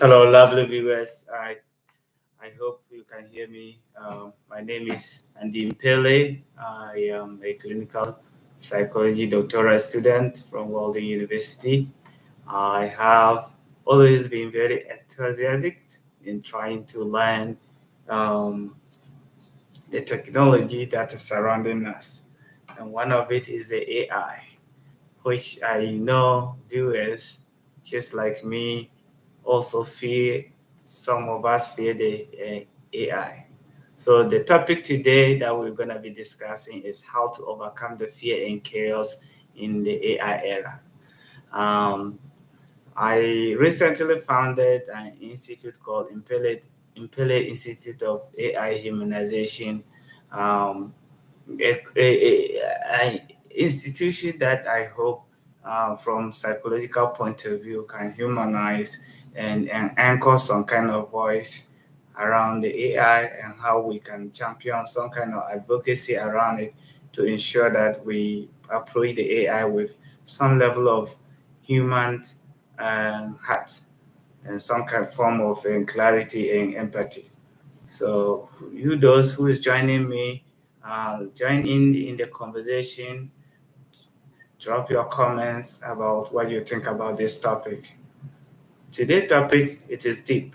Hello, lovely viewers. I hope you can hear me. My name is Andy Impelee. I am a clinical psychology doctoral student from Walden University. I have always been very enthusiastic in trying to learn um, the technology that is surrounding us. And one of it is the AI, which I know viewers, just like me, also fear, some of us fear the AI. So the topic today that we're going to be discussing is how to overcome the fear and chaos in the AI era. Um, I recently founded an institute called Impelee Institute of AI Humanization, um, a institution that I hope, from psychological point of view, can humanize and anchor some kind of voice around the AI and how we can champion some kind of advocacy around it to ensure that we approach the AI with some level of human heart and some kind of form of clarity and empathy. So, you those who is joining me, join in the conversation. Drop your comments about what you think about this topic. Today's topic it is deep: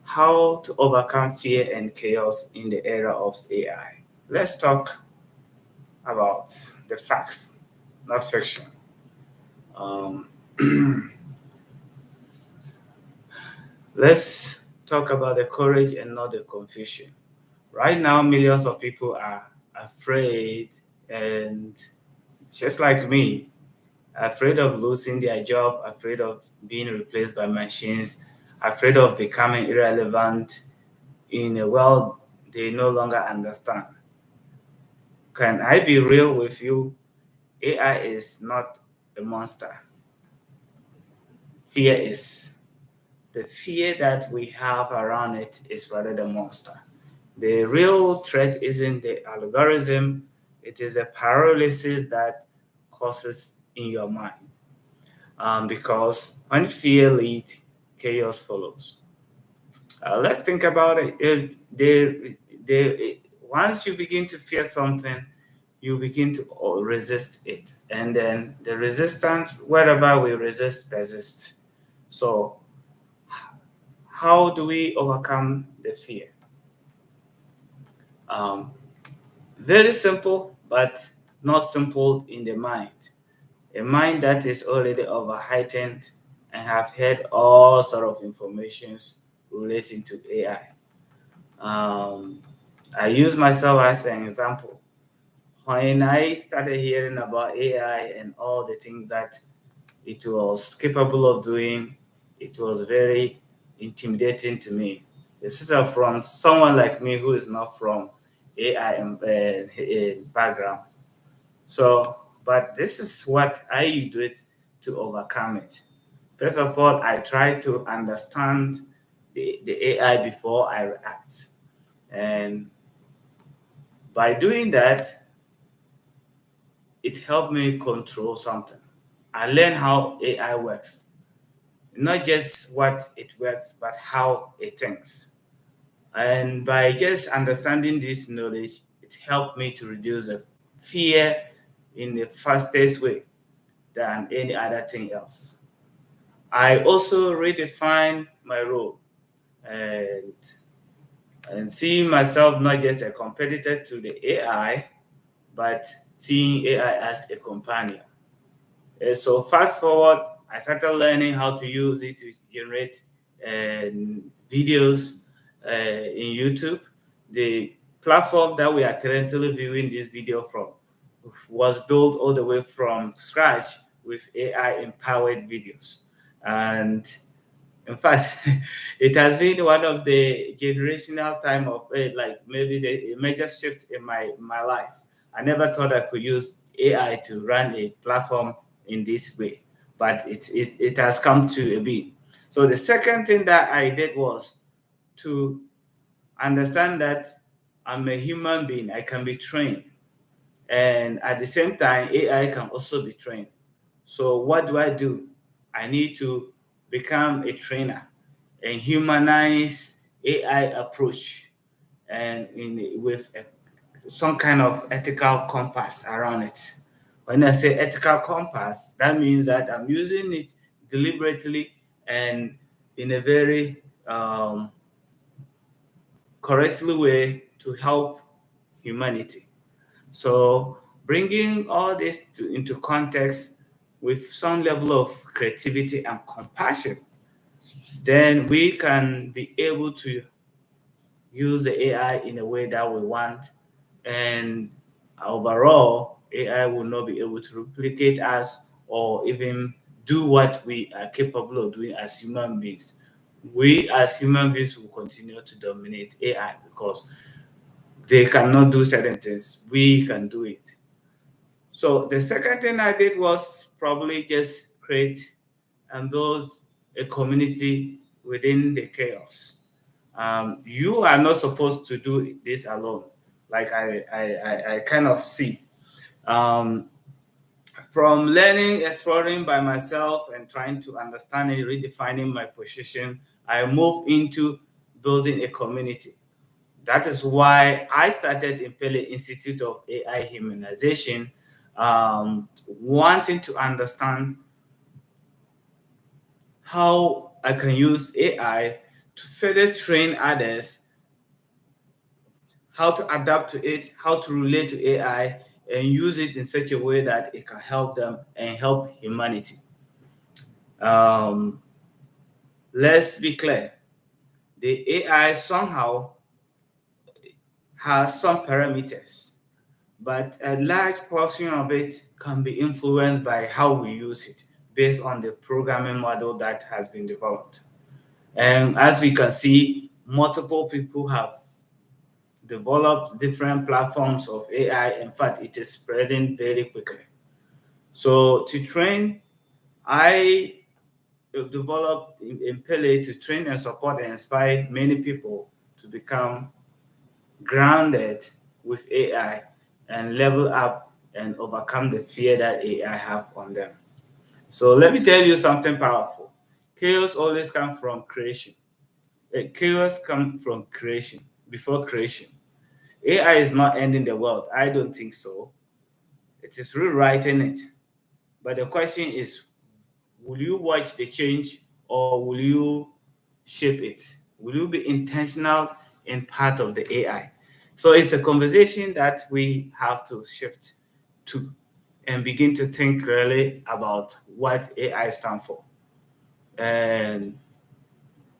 how to overcome fear and chaos in the era of AI. Let's talk about the facts, not fiction. Um, let's talk about the courage and not the confusion. Right now, millions of people are afraid, and just like me, afraid of losing their job, afraid of being replaced by machines, afraid of becoming irrelevant in a world they no longer understand. Can I be real with you? AI is not a monster. Fear is. The fear that we have around it is rather the monster. The real threat isn't the algorithm, it is a paralysis that causes in your mind. Because when fear leads, chaos follows. Let's think about it. Once you begin to fear something, you begin to resist it. And then the resistance, wherever we resist, persists. So, how do we overcome the fear? Um, Very simple, but not simple in the mind. A mind that is already over heightened and have heard all sort of informations relating to AI. I use myself as an example. When I started hearing about AI and all the things that it was capable of doing, it was very intimidating to me. Especially from someone like me who is not from AI background. So, but this is what I do it to overcome it. First of all, I try to understand the AI before I react. And by doing that, it helped me control something. I learned how AI works, not just what it works, but how it thinks. And by just understanding this knowledge, it helped me to reduce the fear in the fastest way than any other thing else. I also redefine my role and seeing myself not just a competitor to the AI, but seeing AI as a companion. So fast forward, I started learning how to use it to generate videos in YouTube. The platform that we are currently viewing this video from was built all the way from scratch with AI empowered videos. And in fact, it has been one of the generational time of like maybe the major shift in my life. I never thought I could use AI to run a platform in this way, but it has come to a be. So the second thing that I did was to understand that I'm a human being. I can be trained, and at the same time, AI can also be trained. So what do? I need to become a trainer, a humanized AI approach, and with some kind of ethical compass around it. When I say ethical compass, that means that I'm using it deliberately and in a very correctly way to help humanity. So bringing all this into context with some level of creativity and compassion, then we can be able to use the AI in a way that we want, and overall, AI will not be able to replicate us or even do what we are capable of doing as human beings. We as human beings will continue to dominate AI because they cannot do certain things. We can do it. So the second thing I did was probably just create and build a community within the chaos. You are not supposed to do this alone. Like I kind of see. Um, from learning, exploring by myself and trying to understand and redefining my position, I moved into building a community. That is why I started Impelee Institute of AI Humanization, wanting to understand how I can use AI to further train others, how to adapt to it, how to relate to AI, and use it in such a way that it can help them and help humanity. Um, let's be clear, the AI somehow has some parameters, but a large portion of it can be influenced by how we use it based on the programming model that has been developed. And as we can see, multiple people have developed different platforms of AI. In fact, it is spreading very quickly. So to train, I developed Impelee to train and support and inspire many people to become grounded with AI and level up and overcome the fear that AI have on them. So let me tell you something powerful. Chaos always comes from creation. Chaos comes from creation, before creation. AI is not ending the world. I don't think so. It is rewriting it. But the question is, will you watch the change or will you shape it? Will you be intentional in part of the AI? So it's a conversation that we have to shift to and begin to think really about what AI stands for. And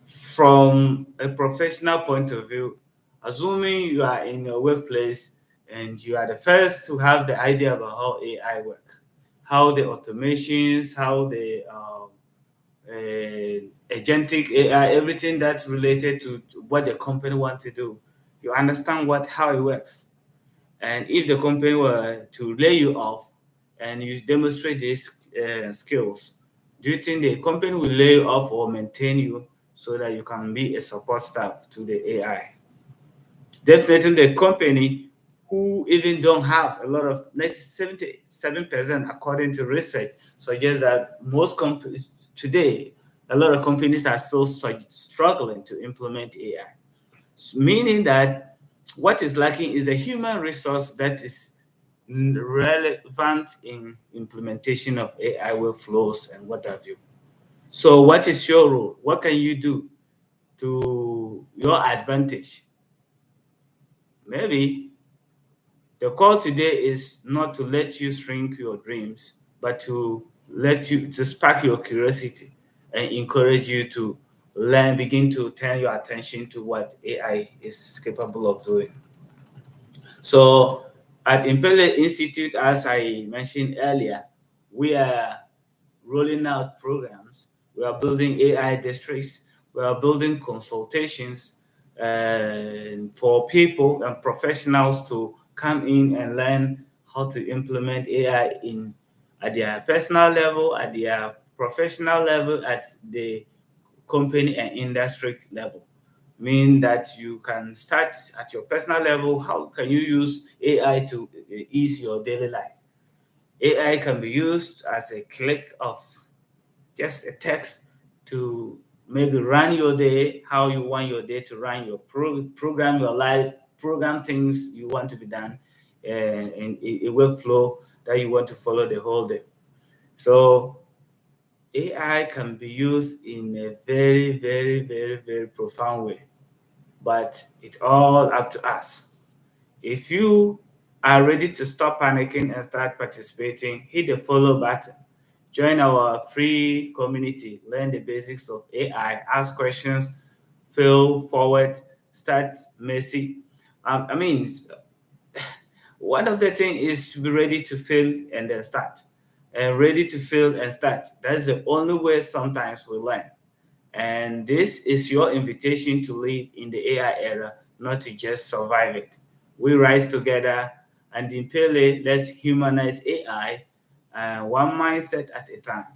from a professional point of view, assuming you are in your workplace and you are the first to have the idea about how AI work, how the automations, how the agentic AI, everything that's related to what the company wants to do, you understand how it works. And if the company were to lay you off and you demonstrate these skills, do you think the company will lay you off or maintain you so that you can be a support staff to the AI? Definitely the company who even don't have a lot of, let's 77% according to research suggests that most companies today, a lot of companies are still struggling to implement AI. Meaning that what is lacking is a human resource that is relevant in implementation of AI workflows and what have you. So what is your role? What can you do to your advantage? Maybe the call today is not to let you shrink your dreams, but to let you to spark your curiosity and encourage you to learn, begin to turn your attention to what AI is capable of doing. So at Impelee Institute, as I mentioned earlier, we are rolling out programs. We are building AI districts. We are building consultations for people and professionals to come in and learn how to implement AI in at their personal level, at their professional level, at the company and industry level. Mean that you can start at your personal level. How can you use AI to ease your daily life? AI can be used as a click of just a text to maybe run your day, how you want your day to run, your program your life, program things you want to be done, and a workflow that you want to follow the whole day. So AI can be used in a very, very, very, very profound way, but it's all up to us. If you are ready to stop panicking and start participating, hit the follow button. Join our free community, learn the basics of AI, ask questions, fail forward, start messy. I mean, one of the things is to be ready to fail and then start. And ready to fail and start. That's the only way sometimes we learn. And this is your invitation to live in the AI era, not to just survive it. We rise together, and in Impelee, let's humanize AI one mindset at a time.